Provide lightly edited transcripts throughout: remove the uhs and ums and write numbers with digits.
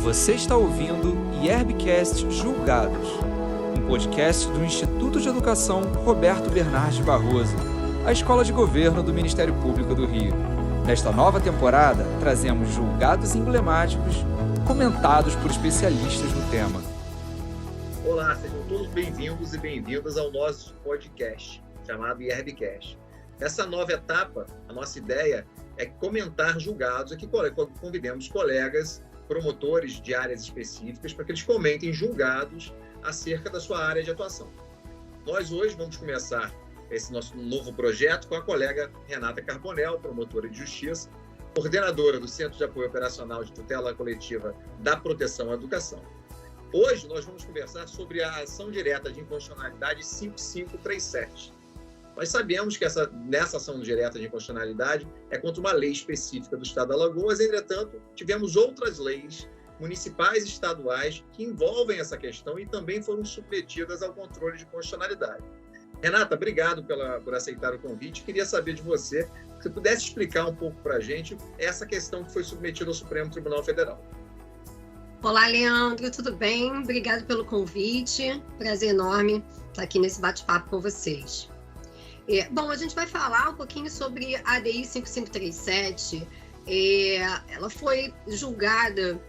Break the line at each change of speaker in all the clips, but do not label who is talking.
Você está ouvindo IERBcast Julgados, um podcast do Instituto de Educação Roberto Bernardes Barroso, a Escola de Governo do Ministério Público do Rio. Nesta nova temporada, trazemos julgados emblemáticos comentados por especialistas no tema.
Olá, sejam todos bem-vindos e bem-vindas ao nosso podcast, chamado IERBcast. Nessa nova etapa, a nossa ideia é comentar julgados, aqui convidemos colegas, promotores de áreas específicas, para que eles comentem julgados acerca da sua área de atuação. Nós hoje vamos começar esse nosso novo projeto com a colega Renata Carbonel, promotora de justiça, coordenadora do Centro de Apoio Operacional de Tutela Coletiva da Proteção à Educação. Hoje nós vamos conversar sobre a ação direta de inconstitucionalidade 5537. Nós sabemos que nessa ação direta de inconstitucionalidade é contra uma lei específica do Estado de Alagoas, entretanto, tivemos outras leis municipais e estaduais que envolvem essa questão e também foram submetidas ao controle de constitucionalidade. Renata, obrigado por aceitar o convite. Queria saber de você, se você pudesse explicar um pouco para a gente essa questão que foi submetida ao Supremo Tribunal Federal.
Olá, Leandro, tudo bem? Obrigado pelo convite. Prazer enorme estar aqui nesse bate-papo com vocês. Bom, a gente vai falar um pouquinho sobre a ADI 5537. Ela foi julgada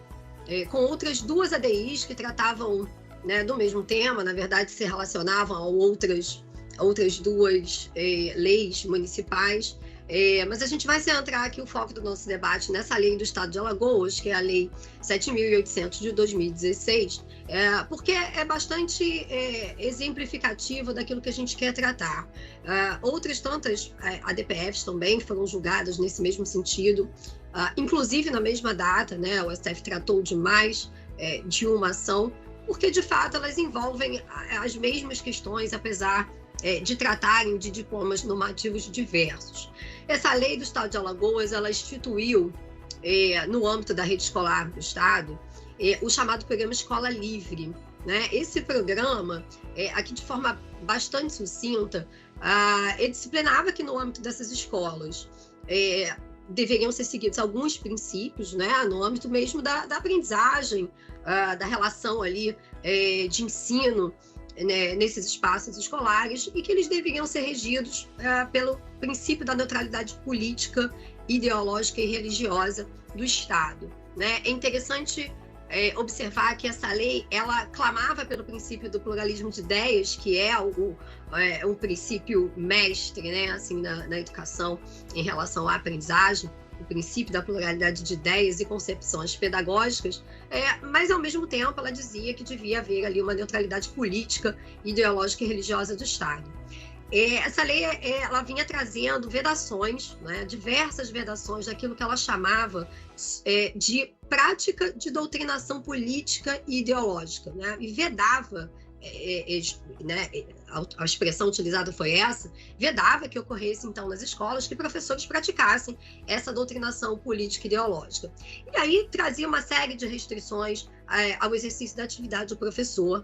com outras duas ADIs que tratavam, né, do mesmo tema, na verdade se relacionavam a outras duas leis municipais. Mas a gente vai centrar aqui o foco do nosso debate nessa lei do Estado de Alagoas, que é a Lei 7.800 de 2016, porque é bastante exemplificativo daquilo que a gente quer tratar. Outras tantas ADPFs também foram julgadas nesse mesmo sentido, inclusive na mesma data, né, o STF tratou de mais de uma ação, porque de fato elas envolvem as mesmas questões, apesar de tratarem de diplomas normativos diversos. Essa lei do Estado de Alagoas, ela instituiu, no âmbito da rede escolar do Estado, o chamado Programa Escola Livre, né? Esse programa, aqui de forma bastante sucinta, ele disciplinava que no âmbito dessas escolas deveriam ser seguidos alguns princípios, né? No âmbito mesmo da aprendizagem, da relação ali de ensino, né, nesses espaços escolares, e que eles deveriam ser regidos pelo princípio da neutralidade política, ideológica e religiosa do Estado, né? É interessante observar que essa lei, ela clamava pelo princípio do pluralismo de ideias, que é um princípio mestre, né, assim, na educação em relação à aprendizagem, o princípio da pluralidade de ideias e concepções pedagógicas, mas ao mesmo tempo ela dizia que devia haver ali uma neutralidade política, ideológica e religiosa do Estado. Essa lei ela vinha trazendo vedações, né, diversas vedações daquilo que ela chamava de prática de doutrinação política e ideológica, né, e vedava, né, a expressão utilizada foi essa, vedava que ocorresse então nas escolas que professores praticassem essa doutrinação política e ideológica. E aí trazia uma série de restrições ao exercício da atividade do professor.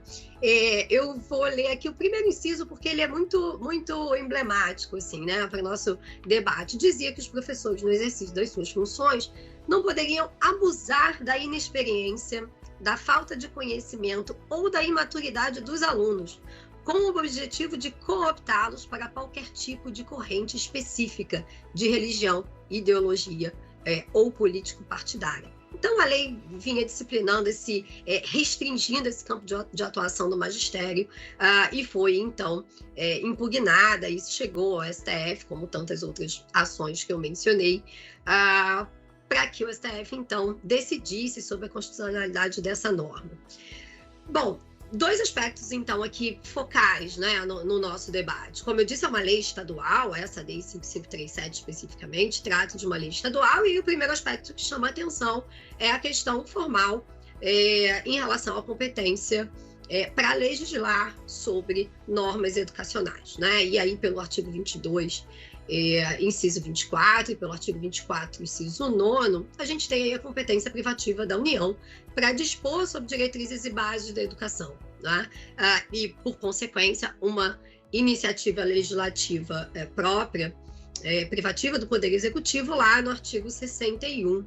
Eu vou ler aqui o primeiro inciso porque ele é muito, muito emblemático, assim, né, para o nosso debate. Dizia que os professores, no exercício das suas funções, não poderiam abusar da inexperiência, da falta de conhecimento ou da imaturidade dos alunos, com o objetivo de cooptá-los para qualquer tipo de corrente específica de religião, ideologia ou político-partidária. Então, a lei vinha disciplinando restringindo esse campo de atuação do magistério, e foi, então, impugnada. Isso chegou ao STF, como tantas outras ações que eu mencionei, para que o STF, então, decidisse sobre a constitucionalidade dessa norma. Bom, dois aspectos, então, aqui focais, né, no nosso debate. Como eu disse, é uma lei estadual, essa lei 5537 especificamente, trata de uma lei estadual, e o primeiro aspecto que chama a atenção é a questão formal em relação à competência para legislar sobre normas educacionais, né? E aí, pelo artigo 22, inciso 24, e pelo artigo 24, inciso 9, a gente tem aí a competência privativa da União para dispor sobre diretrizes e bases da educação, né? E, por consequência, uma iniciativa legislativa própria, privativa do Poder Executivo, lá no artigo 61.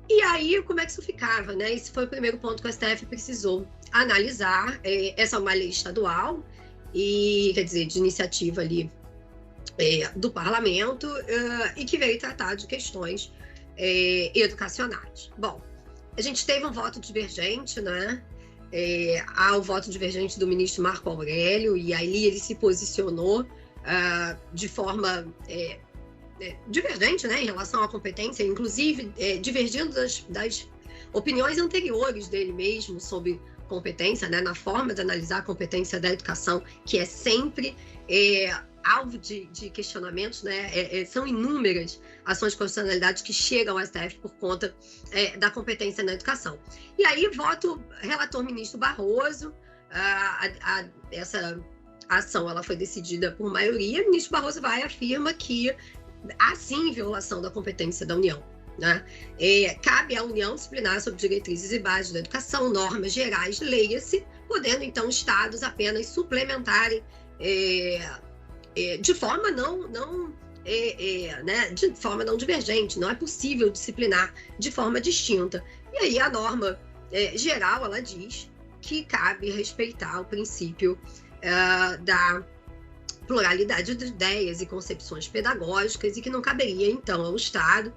E aí, como é que isso ficava, né? Esse foi o primeiro ponto que o STF precisou analisar. Essa é uma lei estadual, e quer dizer, de iniciativa ali do parlamento, e que veio tratar de questões educacionais. Bom, a gente teve um voto divergente, né? Há o voto divergente do ministro Marco Aurélio, e aí ele se posicionou de forma divergente, né, em relação à competência, inclusive divergindo das opiniões anteriores dele mesmo sobre competência, né, na forma de analisar a competência da educação, que é sempre alvo de questionamentos, né? São inúmeras ações de constitucionalidade que chegam ao STF por conta da competência na educação. E aí, voto relator ministro Barroso, essa ação ela foi decidida por maioria, o ministro Barroso vai e afirma que há sim violação da competência da União, né? Cabe à União disciplinar sobre diretrizes e bases da educação, normas gerais, leia-se, podendo então estados apenas suplementarem de forma de forma não divergente. Não é possível disciplinar de forma distinta. E aí a norma geral ela diz que cabe respeitar o princípio da pluralidade de ideias e concepções pedagógicas, e que não caberia, então, ao Estado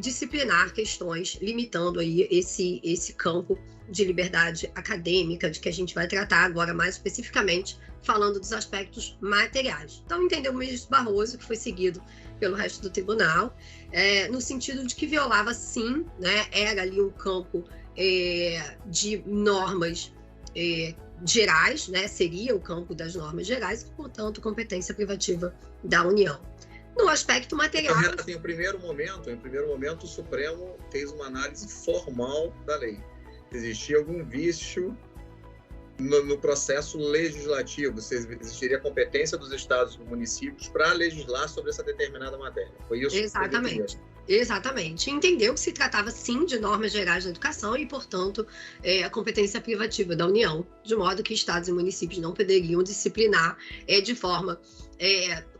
disciplinar questões limitando aí esse campo de liberdade acadêmica, de que a gente vai tratar agora mais especificamente, falando dos aspectos materiais. Então, entendeu o ministro Barroso, que foi seguido pelo resto do tribunal, no sentido de que violava, sim, né, era ali um campo de normas gerais, né, seria o campo das normas gerais, e, portanto, competência privativa da União. No aspecto material...
Então, em primeiro momento, o Supremo fez uma análise formal da lei. Existia algum vício no processo legislativo, se existiria competência dos estados e dos municípios para legislar sobre essa determinada matéria. Foi isso?
Exatamente. Exatamente. Entendeu que se tratava, sim, de normas gerais da educação e, portanto, a competência privativa da União, de modo que estados e municípios não poderiam disciplinar de forma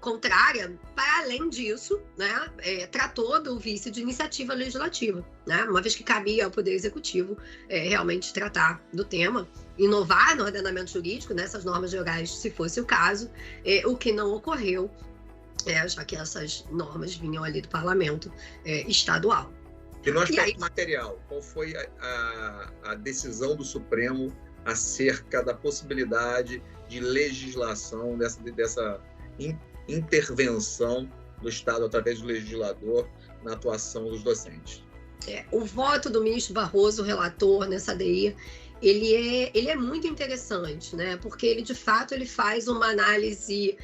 contrária. Para além disso, né, tratou do vício de iniciativa legislativa, né, uma vez que cabia ao Poder Executivo realmente tratar do tema, inovar no ordenamento jurídico nessas normas gerais, se fosse o caso, o que não ocorreu, já que essas normas vinham ali do parlamento estadual.
E no aspecto material, qual foi a decisão do Supremo acerca da possibilidade de legislação, dessa intervenção do Estado através do legislador na atuação dos docentes?
O voto do ministro Barroso, relator nessa ADI, ele é muito interessante, né? Porque ele, de fato, ele faz uma análise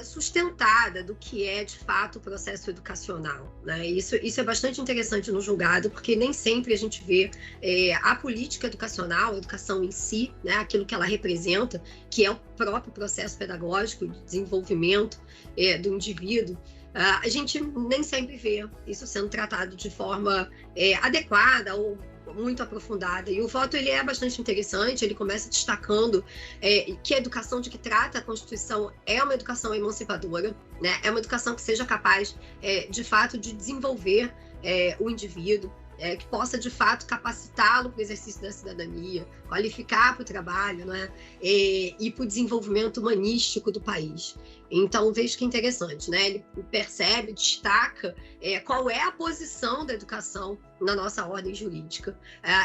sustentada do que é, de fato, o processo educacional, né? Isso é bastante interessante no julgado, porque nem sempre a gente vê a política educacional, a educação em si, né? Aquilo que ela representa, que é o próprio processo pedagógico de desenvolvimento do indivíduo. A gente nem sempre vê isso sendo tratado de forma adequada ou muito aprofundada. E o voto ele é bastante interessante, ele começa destacando que a educação de que trata a Constituição é uma educação emancipadora, né? É uma educação que seja capaz, de fato, de desenvolver o indivíduo, que possa, de fato, capacitá-lo para o exercício da cidadania, qualificar para o trabalho, né? E para o desenvolvimento humanístico do país. Então, vejo que é interessante, né? Ele percebe, destaca qual é a posição da educação na nossa ordem jurídica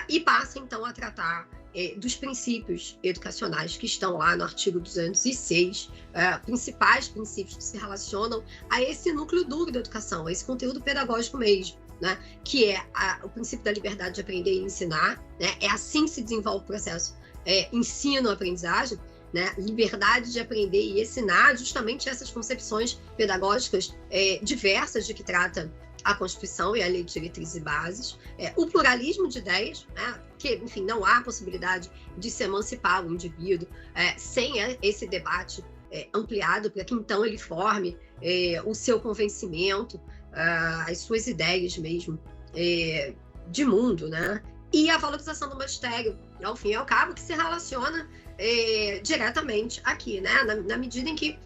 e passa, então, a tratar dos princípios educacionais que estão lá no artigo 206, principais princípios que se relacionam a esse núcleo duro da educação, a esse conteúdo pedagógico mesmo, né? Que é o princípio da liberdade de aprender e ensinar, né? É assim que se desenvolve o processo ensino-aprendizagem, né? Liberdade de aprender e ensinar, justamente essas concepções pedagógicas diversas de que trata a Constituição e a Lei de Diretrizes e Bases, o pluralismo de ideias, né? Que, enfim, não há possibilidade de se emancipar o indivíduo sem esse debate ampliado para que então ele forme o seu convencimento, as suas ideias mesmo de mundo, né? E a valorização do magistério, ao fim e ao cabo, que se relaciona diretamente aqui, né? Na medida em que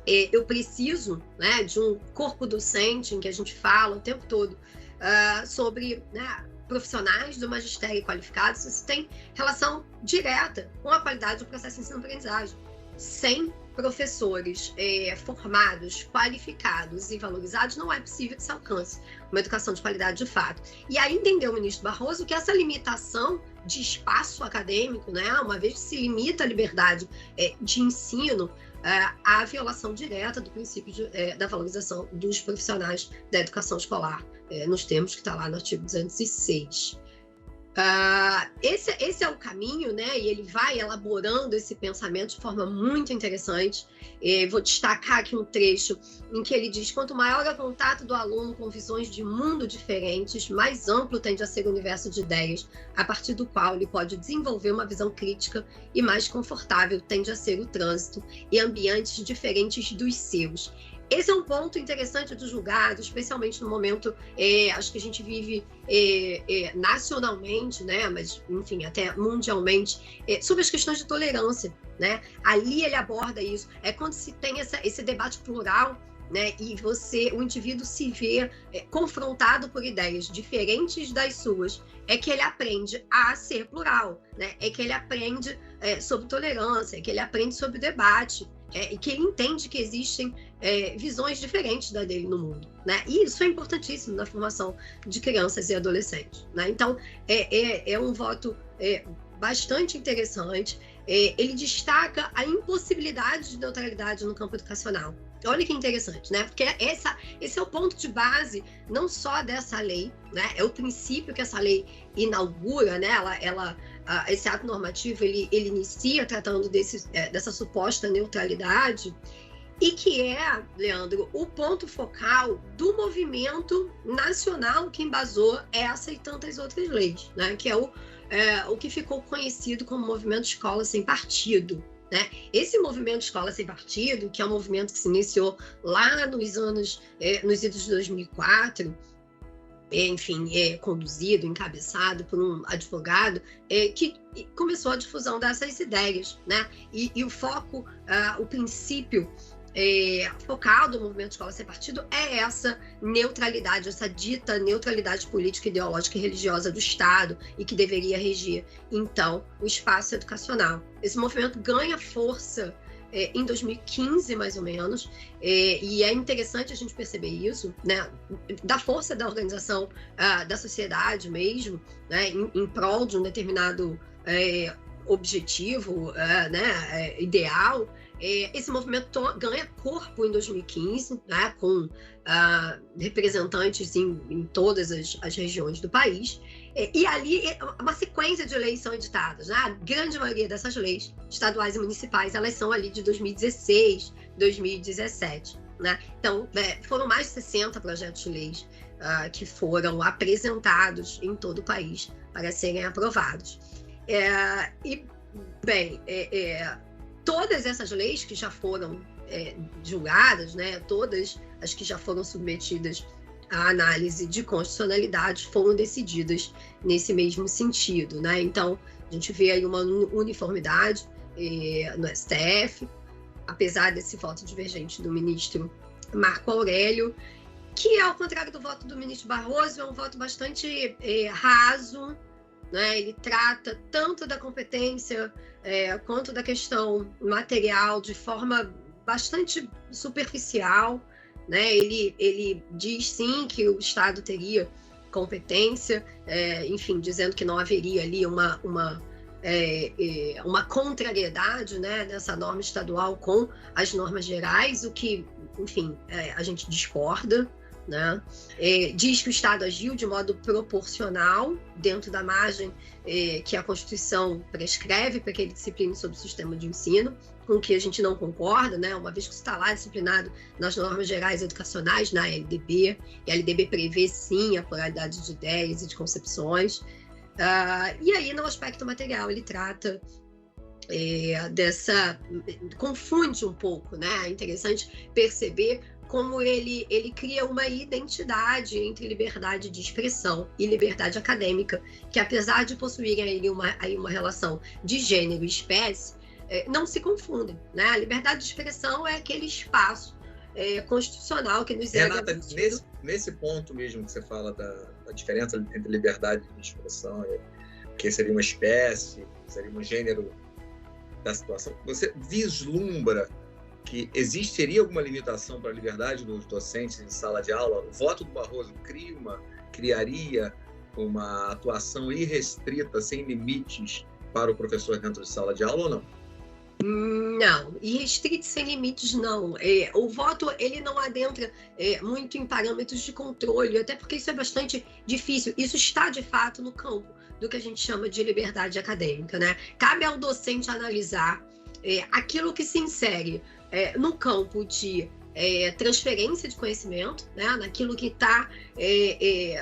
eu preciso, né, de um corpo docente em que a gente fala o tempo todo sobre, né, profissionais do magistério qualificados. Isso tem relação direta com a qualidade do processo de ensino-aprendizagem. Sem professores formados, qualificados e valorizados, não é possível que se alcance uma educação de qualidade de fato. E aí entendeu o ministro Barroso que essa limitação de espaço acadêmico, né, uma vez que se limita a liberdade de ensino, a violação direta do princípio da valorização dos profissionais da educação escolar, nos termos que está lá no artigo 206. Esse é o caminho, né? E ele vai elaborando esse pensamento de forma muito interessante. Vou destacar aqui um trecho em que ele diz: quanto maior é o contato do aluno com visões de mundo diferentes, mais amplo tende a ser o universo de ideias, a partir do qual ele pode desenvolver uma visão crítica, e mais confortável tende a ser o trânsito em ambientes diferentes dos seus. Esse é um ponto interessante do julgado, especialmente no momento, acho que a gente vive nacionalmente, né, mas, enfim, até mundialmente, sobre as questões de tolerância, né? Ali ele aborda isso. É quando se tem esse debate plural, né, e o indivíduo se vê confrontado por ideias diferentes das suas, é que ele aprende a ser plural, né? É que ele aprende sobre tolerância, é que ele aprende sobre debate, e que ele entende que existem visões diferentes da dele no mundo, né? E isso é importantíssimo na formação de crianças e adolescentes, né? Então, é um voto bastante interessante. Ele destaca a impossibilidade de neutralidade no campo educacional. Olha que interessante, né? Porque esse é o ponto de base não só dessa lei, né? É o princípio que essa lei inaugura, né? Esse ato normativo ele inicia tratando dessa suposta neutralidade, e que Leandro, o ponto focal do movimento nacional que embasou essa e tantas outras leis, né? Que é o que ficou conhecido como Movimento Escola Sem Partido, né? Esse movimento Escola Sem Partido, que é um movimento que se iniciou lá nos idos de 2004, enfim, conduzido, encabeçado por um advogado, que começou a difusão dessas ideias, né? E o foco, o princípio focal do movimento Escola Sem Partido é essa neutralidade, essa dita neutralidade política, ideológica e religiosa do Estado, e que deveria regir, então, o espaço educacional. Esse movimento ganha força em 2015, mais ou menos, e é interessante a gente perceber isso, né, da força da organização da sociedade mesmo, né, em prol de um determinado objetivo, né, ideal. Esse movimento ganha corpo em 2015, né, com representantes em todas as regiões do país, e ali uma sequência de leis são editadas, né? A grande maioria dessas leis, estaduais e municipais, elas são ali de 2016, 2017, né? Então, foram mais de 60 projetos de leis que foram apresentados em todo o país para serem aprovados. Todas essas leis que já foram julgadas, né, todas as que já foram submetidas à análise de constitucionalidade foram decididas nesse mesmo sentido, né? Então, a gente vê aí uma uniformidade no STF, apesar desse voto divergente do ministro Marco Aurélio, que, ao contrário do voto do ministro Barroso, é um voto bastante raso, né? Ele trata tanto da competência quanto da questão material de forma bastante superficial, né? Ele diz sim que o Estado teria competência, enfim, dizendo que não haveria ali uma contrariedade, né, nessa norma estadual com as normas gerais, o que, enfim, a gente discorda, né? Diz que o Estado agiu de modo proporcional dentro da margem que a Constituição prescreve para que ele discipline sobre o sistema de ensino, com que a gente não concorda, né? Uma vez que isso está lá disciplinado nas normas gerais educacionais, na LDB, e a LDB prevê sim a pluralidade de ideias e de concepções. E aí, no aspecto material, ele trata confunde um pouco, né? É interessante perceber como ele cria uma identidade entre liberdade de expressão e liberdade acadêmica, que, apesar de possuírem aí uma relação de gênero e espécie, não se confundem, né? A liberdade de expressão é aquele espaço constitucional que nos é
Renata, nesse ponto mesmo que você fala da diferença entre liberdade de expressão, que seria uma espécie, seria um gênero da situação, você vislumbra que existiria alguma limitação para a liberdade dos docentes em sala de aula? O voto do Barroso criaria uma atuação irrestrita, sem limites, para o professor dentro de sala de aula ou não?
Não, irrestrito sem limites não. O voto ele não adentra muito em parâmetros de controle, até porque isso é bastante difícil. Isso está de fato no campo do que a gente chama de liberdade acadêmica, né? Cabe ao docente analisar aquilo que se insere no campo de transferência de conhecimento, né? Naquilo que está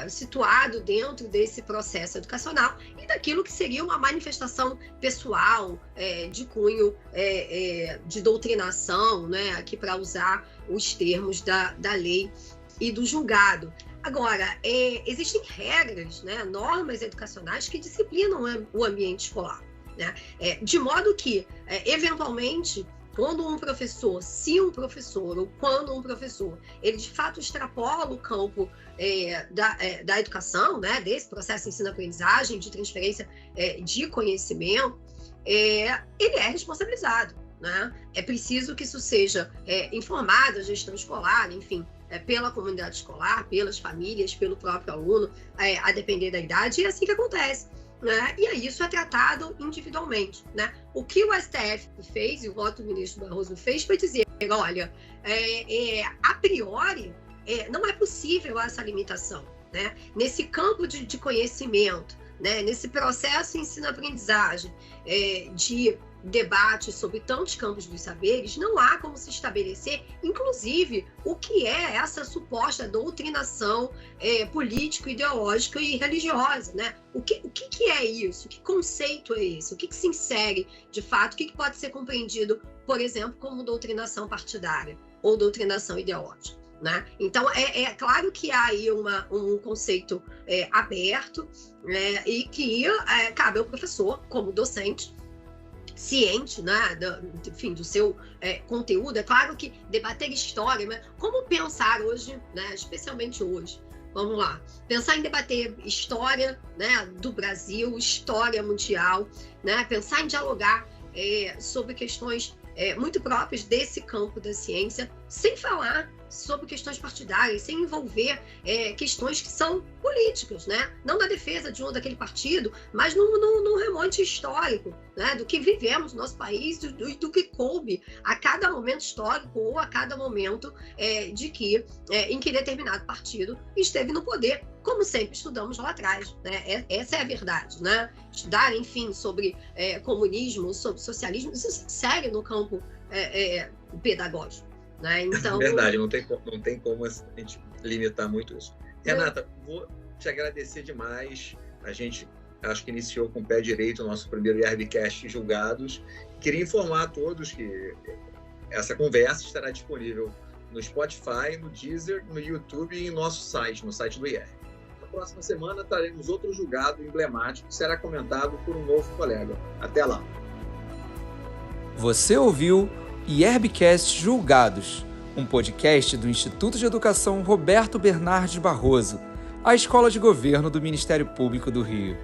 situado dentro desse processo educacional e daquilo que seria uma manifestação pessoal de cunho de doutrinação, né? Aqui para usar os termos da lei e do julgado. Agora, existem regras, né? Normas educacionais que disciplinam o ambiente escolar, né? De modo que, eventualmente, quando um professor, ele de fato extrapola o campo da educação, né, desse processo de ensino-aprendizagem, de transferência de conhecimento, ele é responsabilizado, né? É preciso que isso seja informado à gestão escolar, enfim, pela comunidade escolar, pelas famílias, pelo próprio aluno, a depender da idade, e é assim que acontece. Né? E aí isso é tratado individualmente, né? O que o STF fez, e o voto do ministro Barroso fez, foi dizer, olha, a priori, não é possível essa limitação, né? Nesse campo de conhecimento, né? Nesse processo de ensino-aprendizagem, de debate sobre tantos campos dos saberes, não há como se estabelecer, inclusive, o que é essa suposta doutrinação político-ideológica e religiosa, né? O que é isso? Que conceito é esse? O que se insere, de fato? O que pode ser compreendido, por exemplo, como doutrinação partidária ou doutrinação ideológica, né? Então, é claro que há aí um conceito aberto, e que cabe ao professor, como docente, ciente, né, do seu conteúdo. É claro que debater história, mas como pensar hoje, né, especialmente hoje, vamos lá, pensar em debater história, né, do Brasil, história mundial, né, pensar em dialogar sobre questões muito próprias desse campo da ciência, sem falar sobre questões partidárias, sem envolver questões que são políticas, né? Não na defesa de um ou daquele partido, mas num remonte histórico, né? Do que vivemos no nosso país, do que coube a cada momento histórico ou a cada momento em que determinado partido esteve no poder, como sempre estudamos lá atrás, né? Essa é a verdade, né? Estudar, enfim, sobre comunismo, sobre socialismo, isso se segue no campo pedagógico. Né? Então...
Verdade, não tem como a gente limitar muito isso. Renata, vou te agradecer demais. A gente acho que iniciou com o pé direito o nosso primeiro IRBcast Julgados. Queria informar a todos que essa conversa estará disponível no Spotify, no Deezer, no YouTube e em nosso site, no site do IR. Na próxima semana traremos outro julgado emblemático que será comentado por um novo colega. Até lá!
Você ouviu IRBcast Julgados, um podcast do Instituto de Educação Roberto Bernardes Barroso, a Escola de Governo do Ministério Público do Rio.